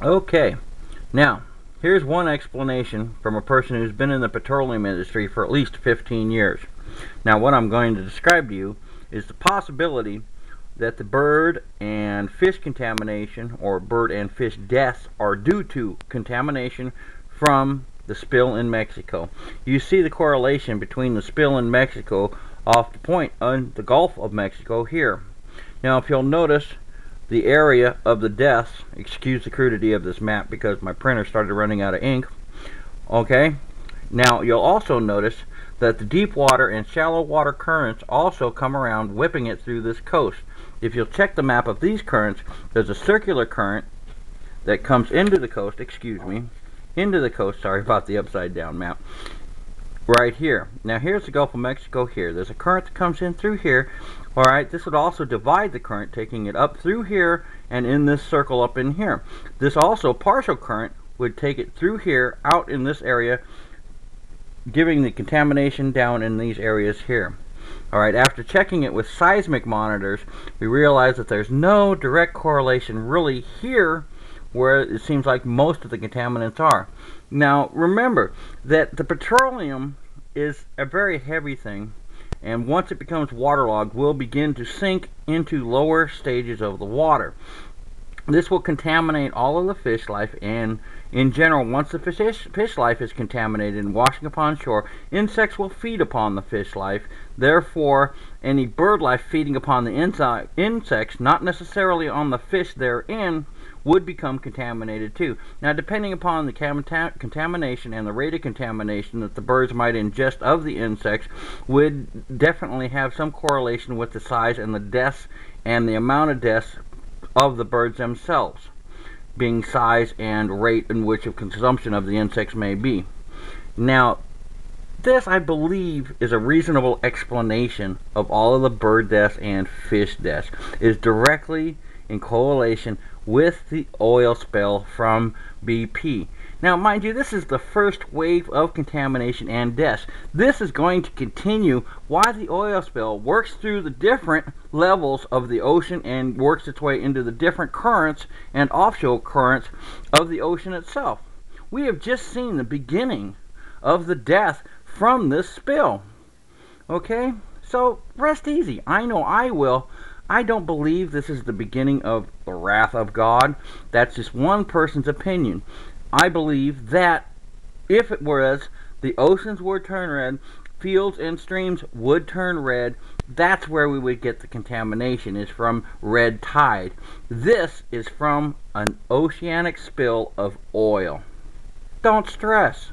Okay, now here's one explanation from a person who's been in the petroleum industry for at least 15 years. Now what I'm going to describe to you is the possibility that the bird and fish contamination, or bird and fish deaths, are due to contamination from the spill in Mexico. You see the correlation between the spill in Mexico off the point on the Gulf of Mexico here. Now if you'll notice, the area of the deaths, excuse the crudity of this map because my printer started running out of ink. Okay, now you'll also notice that the deep water and shallow water currents also come around, whipping it through this coast. If you'll check the map of these currents, there's a circular current that comes into the coast, sorry about the upside down map, right here. Now here's the Gulf of Mexico here. There's a current that comes in through here. Alright, this would also divide the current, taking it up through here and in this circle up in here. This also partial current would take it through here, out in this area, giving the contamination down in these areas here. Alright, after checking it with seismic monitors, we realize that there's no direct correlation really here where it seems like most of the contaminants are. Now remember that the petroleum is a very heavy thing, and once it becomes waterlogged will begin to sink into lower stages of the water. This will contaminate all of the fish life, and in general, once the fish life is contaminated and washing upon shore, insects will feed upon the fish life. Therefore, any bird life feeding upon the insects, not necessarily on the fish therein, would become contaminated too. Now, depending upon the contamination and the rate of contamination that the birds might ingest of the insects, would definitely have some correlation with the size and the deaths and the amount of deaths of the birds themselves, being size and rate in which of consumption of the insects may be. Now, this, I believe, is a reasonable explanation of all of the bird deaths and fish deaths. It is directly in correlation with the oil spill from BP. Now, mind you, this is the first wave of contamination and deaths. This is going to continue while the oil spill works through the different levels of the ocean and works its way into the different currents and offshore currents of the ocean itself. We have just seen the beginning of the death from this spill. Okay? So, rest easy. I know I will. I don't believe this is the beginning of the wrath of God. That's just one person's opinion. I believe that if it was, the oceans would turn red, fields and streams would turn red. That's where we would get the contamination, is from red tide. This is from an oceanic spill of oil. Don't stress.